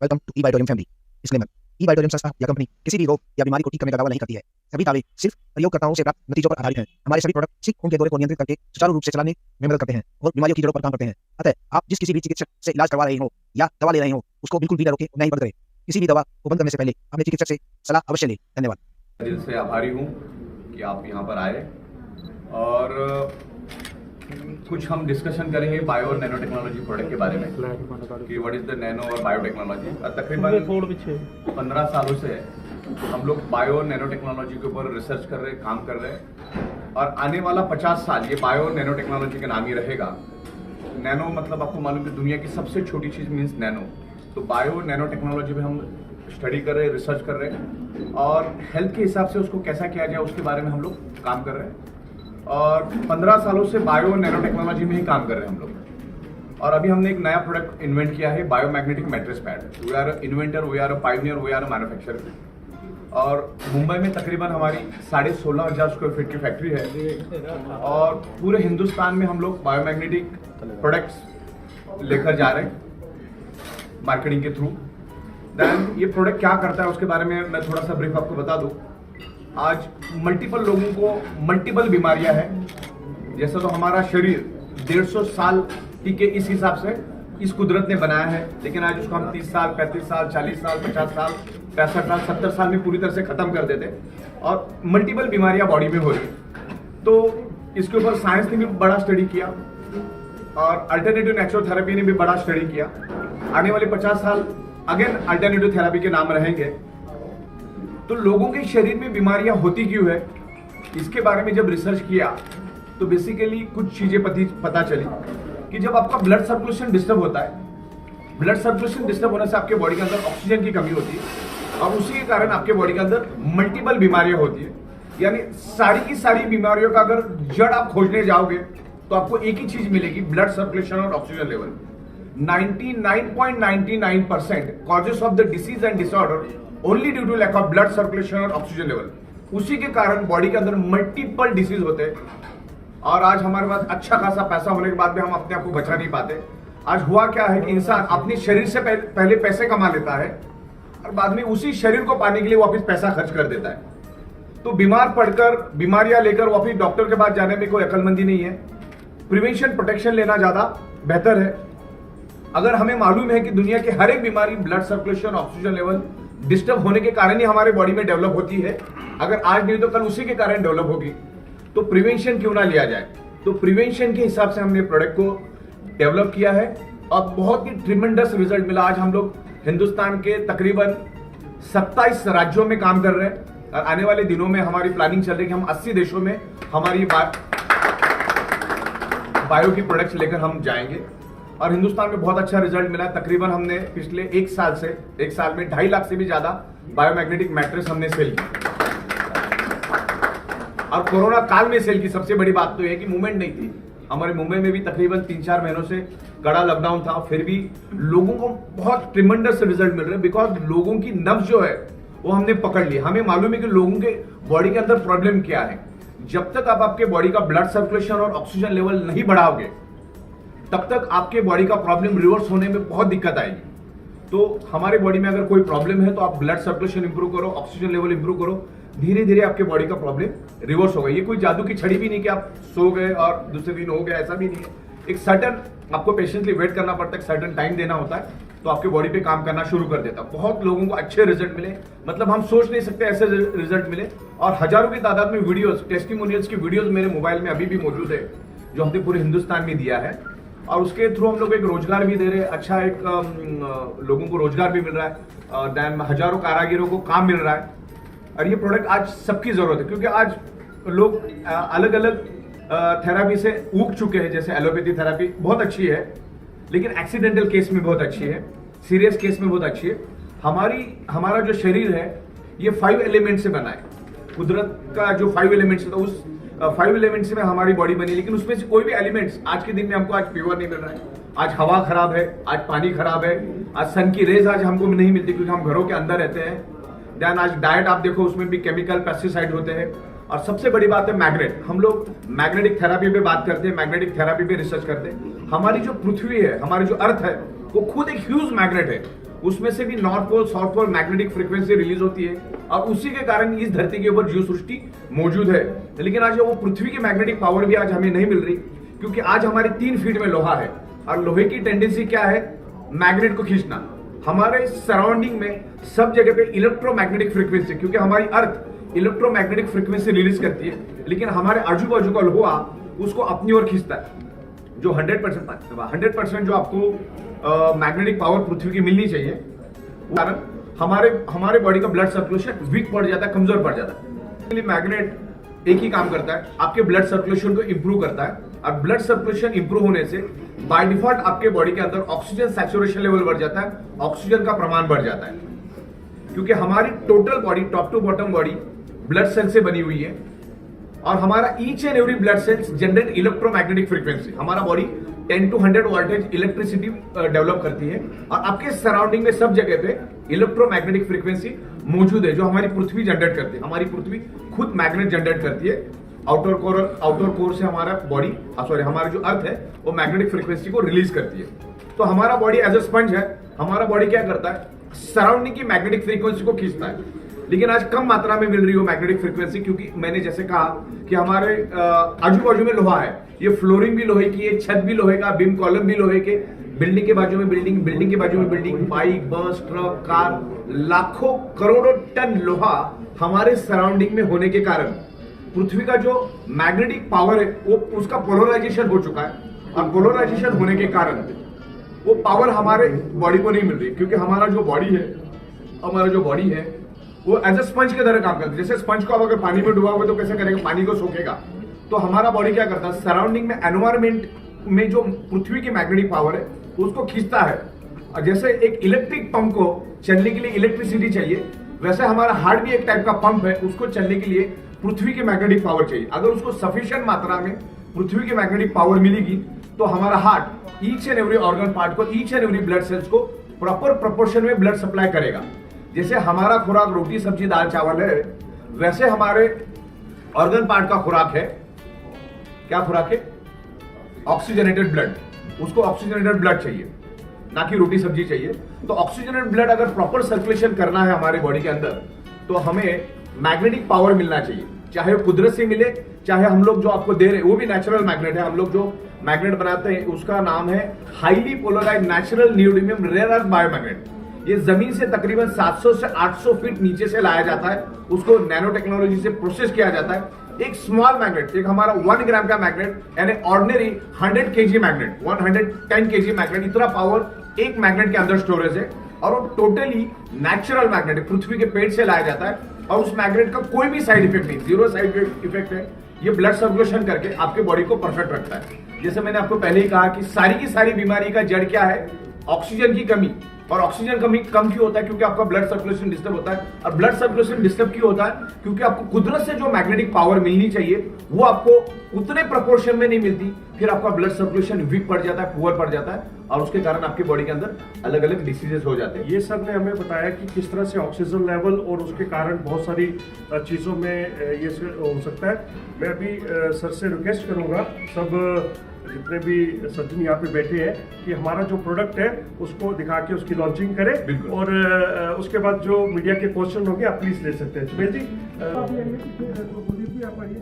Welcome to eBiotorium family. Disclaimer: eBiotorium संस्था या company किसी भी रोग या बीमारी को ठीक करने का दावा नहीं करती है। सभी दावे सिर्फ प्रयोगकर्ताओं से प्राप्त नतीजों पर आधारित हैं। हमारे सभी प्रोडक्ट सिर्फ उनके दौरे को नियंत्रित करके सुचारू रूप से चलाने में मदद करते हैं और बीमारियों की जड़ों पर काम करते हैं। अतः आप जिस किसी भी चिकित्सक से इलाज करवा रहे हो या दवा ले रहे हो, उसको बिल्कुल भी न रोकें, न ही बंद करें। किसी भी दवा को बंद करने से पहले अपने चिकित्सक से सलाह अवश्य लें। धन्यवाद। दिल से आभारी हूँ कि आप यहाँ पर आए और कुछ हम डिस्कशन करेंगे बायो और नैनो टेक्नोलॉजी प्रोडक्ट के बारे में कि व्हाट इज़ द नैनो और बायो टेक्नोलॉजी। तकरीबन 15 सालों से हम लोग बायो और नैनो टेक्नोलॉजी के ऊपर रिसर्च कर रहे हैं, काम कर रहे हैं और आने वाला 50 साल ये बायो और नैनो टेक्नोलॉजी का नाम ही रहेगा। नैनो मतलब आपको मालूम है दुनिया की सबसे छोटी चीज़ मीन्स नैनो। तो बायो नैनो टेक्नोलॉजी में हम स्टडी कर रहे हैं, रिसर्च कर रहे हैं और हेल्थ के हिसाब से उसको कैसा किया जाए उसके बारे में हम लोग काम कर रहे हैं और 15 सालों से बायो और नैनो टेक्नोलॉजी में ही काम कर रहे हैं हम लोग। और अभी हमने एक नया प्रोडक्ट इन्वेंट किया है, biomagnetic mattress pad. We are inventor, we are a pioneer, we are a manufacturer. और मुंबई में तकरीबन हमारी 16,500 स्क्वायर फीट की फैक्ट्री है और पूरे हिंदुस्तान में हम लोग बायोमैग्नेटिक प्रोडक्ट्स लेकर जा रहे हैं मार्केटिंग के थ्रू। देन ये प्रोडक्ट क्या करता है उसके बारे में मैं थोड़ा सा ब्रीफ आपको बता दूं। आज मल्टीपल लोगों को मल्टीपल बीमारियां हैं। जैसे तो हमारा शरीर 150 साल के इस हिसाब से इस कुदरत ने बनाया है, लेकिन आज उसको हम 30 साल, 35 साल, 40 साल, 50 साल, 65 साल, 70 साल में पूरी तरह से खत्म कर देते और मल्टीपल बीमारियां बॉडी में हो रही। तो इसके ऊपर साइंस ने भी बड़ा स्टडी किया और अल्टरनेटिव नेचुरोथेरेपी ने भी बड़ा स्टडी किया। आने वाले 50 साल अगेन अल्टरनेटिव थेरेपी के नाम रहेंगे। तो लोगों के शरीर में बीमारियां होती क्यों है, इसके बारे में जब रिसर्च किया तो बेसिकली कुछ चीजें पता चली कि जब आपका ब्लड सर्कुलेशन डिस्टर्ब होता है, ब्लड सर्कुलेशन डिस्टर्ब होने से आपके बॉडी के अंदर ऑक्सीजन की कमी होती है और उसी के कारण आपके बॉडी के अंदर मल्टीपल बीमारियां होती है। यानी सारी की सारी बीमारियों का अगर जड़ आप खोजने जाओगे तो आपको एक ही चीज मिलेगी, ब्लड सर्कुलेशन और oxygen level. 99.99% causes of the disease and disorder only due to lack of blood circulation और ऑक्सीजन लेवल। उसी के कारण बॉडी के अंदर मल्टीपल डिसीज होते हैं और आज हमारे पास अच्छा खासा पैसा होने के बाद भी हम अपने आप को बचा नहीं पाते। आज हुआ क्या है कि इंसान अपने शरीर से पहले पैसे कमा लेता है और बाद में उसी शरीर को पाने के लिए वापस पैसा खर्च कर देता है। तो बीमार पड़कर बीमारियां लेकर वापस डॉक्टर के पास जाने में कोई अक्लमंदी नहीं है। प्रिवेंशन प्रोटेक्शन लेना ज्यादा बेहतर है। अगर हमें मालूम है कि दुनिया की हर एक बीमारी blood circulation, oxygen level disturb होने के कारण ही हमारे बॉडी में डेवलप होती है, अगर आज नहीं तो कल उसी के कारण डेवलप होगी, तो प्रिवेंशन क्यों ना लिया जाए। तो प्रिवेंशन के हिसाब से हमने प्रोडक्ट को डेवलप किया है और बहुत ही ट्रिमेंडस रिजल्ट मिला। आज हम लोग हिंदुस्तान के तकरीबन 27 राज्यों में काम कर रहे हैं और आने वाले दिनों में हमारी प्लानिंग चल रही है कि हम 80 देशों में हमारी बायो की प्रोडक्ट्स लेकर हम जाएंगे और हिंदुस्तान में बहुत अच्छा रिजल्ट मिला। तकरीबन हमने पिछले एक साल में 2.5 लाख से भी ज्यादा बायोमैग्नेटिक मैट्रेस हमने सेल की और कोरोना काल में सेल की। सबसे बड़ी बात तो यह कि मूवमेंट नहीं थी हमारे मुंबई में भी, तकरीबन 3-4 महीनों से कड़ा लॉकडाउन था, फिर भी लोगों को बहुत ट्रिमेंडस रिजल्ट मिल रहे हैं बिकॉज लोगों की नब्ज जो है वो हमने पकड़ ली। हमें मालूम है कि लोगों के बॉडी के अंदर प्रॉब्लम क्या है। जब तक आप आपके बॉडी का ब्लड सर्कुलेशन और ऑक्सीजन लेवल नहीं बढ़ाओगे तब तक आपके बॉडी का प्रॉब्लम रिवर्स होने में बहुत दिक्कत आएगी। तो हमारे बॉडी में अगर कोई प्रॉब्लम है तो आप ब्लड सर्कुलेशन इंप्रूव करो, ऑक्सीजन लेवल इंप्रूव करो, धीरे धीरे आपके बॉडी का प्रॉब्लम रिवर्स होगा। ये कोई जादू की छड़ी भी नहीं कि आप सो गए और दूसरे दिन हो गया, ऐसा भी नहीं है। एक सर्टन आपको पेशेंटली वेट करना पड़ता है, सर्टन टाइम देना होता है तो आपके बॉडी पे काम करना शुरू कर देता है। बहुत लोगों को अच्छे रिजल्ट मिले, मतलब हम सोच नहीं सकते ऐसे रिजल्ट मिले और हजारों की तादाद में वीडियोस, टेस्टिमोनियल्स की वीडियोस मेरे मोबाइल में अभी भी मौजूद है जो हमने पूरे हिंदुस्तान में दिया है और उसके थ्रू हम लोग एक रोजगार भी दे रहे हैं। अच्छा एक लोगों को रोजगार भी मिल रहा है, देन हजारों कारागिरों को काम मिल रहा है और ये प्रोडक्ट आज सबकी जरूरत है क्योंकि आज लोग अलग अलग थेरापी से ऊब चुके हैं। जैसे एलोपैथी थेरापी बहुत अच्छी है लेकिन एक्सीडेंटल केस में बहुत अच्छी है, सीरियस केस में बहुत अच्छी है। हमारा जो शरीर है ये 5 एलिमेंट से बना है। कुदरत का जो 5 एलिमेंट्स है तो उस 5 एलिमेंट्स में हमारी बॉडी बनी, लेकिन उसमें से कोई भी एलिमेंट्स आज के दिन में हमको आज प्योर नहीं मिल रहा है। आज हवा खराब है, आज पानी खराब है, आज सन की रेज आज हमको नहीं मिलती क्योंकि हम घरों के अंदर रहते हैं। देन आज डाइट आप देखो उसमें भी केमिकल पेस्टिसाइड होते हैं और सबसे बड़ी बात है मैग्नेट। हम लोग मैग्नेटिक थेरापी पे बात करते हैं, मैग्नेटिक थेरापी पे रिसर्च करते हैं। हमारी जो पृथ्वी है, हमारी जो अर्थ है वो खुद एक ह्यूज मैग्नेट है उसमें से भी north pole south pole magnetic frequency release होती है और उसी के कारण इस धरती के ऊपर जीव सृष्टि मौजूद है। लेकिन आज वो पृथ्वी की मैग्नेटिक पावर भी आज हमें नहीं मिल रही, क्योंकि आज हमारे 3 फीट में लोहा है और लोहे की टेंडेंसी क्या है, मैग्नेट को खींचना। हमारे सराउंडिंग में सब जगह पे इलेक्ट्रोमैग्नेटिक फ्रीक्वेंसी, क्योंकि हमारी अर्थ इलेक्ट्रोमैग्नेटिक फ्रीक्वेंसी रिलीज करती है, लेकिन हमारे आजू बाजू का लोहा उसको अपनी ओर खींचता है। जो 100% जो आपको मैग्नेटिक पावर पृथ्वी की मिलनी चाहिए, कारण हमारे बॉडी का ब्लड सर्कुलेशन वीक पड़ जाता है, कमजोर पड़ जाता है। मैग्नेट एक ही काम करता है, आपके ब्लड सर्कुलेशन को इंप्रूव करता है और ब्लड सर्कुलेशन इंप्रूव होने से बाय डिफॉल्ट आपके बॉडी के अंदर ऑक्सीजन सैचुरेशन लेवल बढ़ जाता है, ऑक्सीजन का प्रमाण बढ़ जाता है। क्योंकि हमारी total body top to bottom body blood cell से बनी हुई है और हमारा each and every blood cells generate electromagnetic frequency. हमारा body 10 to 100 voltage electricity develop करती है और आपके सराउंडिंग में सब जगह पे इलेक्ट्रोमैग्नेटिक फ्रीक्वेंसी मौजूद है, जो हमारी पृथ्वी जनरेट करती है। हमारी पृथ्वी खुद मैग्नेट जनरेट करती है। आउटर कोर से हमारी जो अर्थ है वो मैग्नेटिक फ्रीक्वेंसी को रिलीज करती है। तो हमारा बॉडी एज ए स्पंज है, हमारा बॉडी क्या करता है, सराउंडिंग की मैग्नेटिक फ्रीक्वेंसी को खींचता है। लेकिन आज कम मात्रा में मिल रही हो मैग्नेटिक फ्रीक्वेंसी, क्योंकि मैंने जैसे कहा कि हमारे आजू बाजू में लोहा है, ये फ्लोरिंग भी लोहे की है, छत भी लोहे का, बीम कॉलम भी लोहे के, बिल्डिंग के बाजू में बिल्डिंग, बिल्डिंग के बाजू में बिल्डिंग, बाइक, बस, ट्रक, कार, लाखों करोड़ों टन लोहा हमारे सराउंडिंग में होने के कारण पृथ्वी का जो मैग्नेटिक पावर है वो उसका पोलराइजेशन हो चुका है और पोलराइजेशन होने के कारण वो पावर हमारे बॉडी को नहीं मिल रही। क्योंकि हमारा जो बॉडी है वो एज ए स्पंज के तरह काम करता है। जैसे स्पंज को आप अगर पानी में डुबाओगे तो कैसे करेगा, पानी को सोखेगा। तो हमारा बॉडी क्या करता है, सराउंडिंग में एनवायरमेंट में जो पृथ्वी की मैग्नेटिक पावर है उसको खींचता है। और जैसे एक इलेक्ट्रिक पंप को चलने के लिए इलेक्ट्रिसिटी चाहिए, वैसे हमारा हार्ट भी एक टाइप का पंप है, उसको चलने के लिए पृथ्वी की मैग्नेटिक पावर चाहिए। अगर उसको सफिशिएंट मात्रा में पृथ्वी की मैग्नेटिक पावर मिलेगी तो हमारा heart each and every organ part को, each and every blood cells को प्रॉपर प्रोपोर्शन में ब्लड सप्लाई करेगा। जैसे हमारा खुराक रोटी सब्जी दाल चावल है, वैसे हमारे ऑर्गन पार्ट का खुराक है, क्या खुराक है, ऑक्सीजनेटेड ब्लड। उसको ऑक्सीजनेटेड ब्लड चाहिए, ना कि रोटी सब्जी चाहिए। तो ऑक्सीजनेटेड ब्लड अगर प्रॉपर सर्कुलेशन करना है हमारे बॉडी के अंदर, तो हमें मैग्नेटिक पावर मिलना चाहिए। चाहे वो कुदरत से मिले, चाहे हम लोग जो आपको दे रहे हैं वो भी नेचुरल मैग्नेट है। हम लोग जो मैग्नेट बनाते हैं उसका नाम है highly polarised natural neodymium rare earth biomagnet. ये जमीन से तकरीबन 700 से 800 फीट नीचे से लाया जाता है, उसको नैनो टेक्नोलॉजी से प्रोसेस किया जाता है। एक स्मॉल मैग्नेट, एक हमारा 1 ग्राम का मैग्नेट यानी ordinary 100 kg magnet, 110 kg magnet, इतना पावर एक मैग्नेट के अंदर स्टोरेज है। और वो टोटली नेचुरल मैग्नेट है, पृथ्वी के पेट से लाया जाता है और उस मैग्नेट का कोई भी साइड इफेक्ट नहीं, 0 साइड इफेक्ट है। ये ब्लड सर्कुलेशन करके आपके बॉडी को परफेक्ट रखता है। जैसे मैंने आपको पहले ही कहा कि सारी की सारी बीमारी का जड़ क्या है, ऑक्सीजन की कमी। और ऑक्सीजन कमी कम क्यों होता है, क्योंकि आपका ब्लड सर्कुलेशन डिस्टर्ब होता है। और ब्लड सर्कुलेशन डिस्टर्ब क्यों होता है, क्योंकि आपको कुदरत से जो मैग्नेटिक पावर मिलनी चाहिए वो आपको उतने प्रोपोर्शन में नहीं मिलती। फिर आपका ब्लड सर्कुलेशन वीक पड़ जाता है, पुअर पड़ जाता है और उसके कारण आपके बॉडी के अंदर अलग अलग डिसीजेस हो जाते हैं। ये सर ने हमें बताया कि किस तरह से ऑक्सीजन लेवल और उसके कारण बहुत सारी चीज़ों में ये हो सकता है। मैं अभी सर से रिक्वेस्ट करूँगा, सब जितने भी सर्जन यहाँ पे बैठे हैं, कि हमारा जो प्रोडक्ट है उसको दिखा के उसकी लॉन्चिंग करें और उसके बाद जो मीडिया के क्वेश्चन होंगे आप प्लीज ले सकते हैं। सुमेश जी, आप आइए।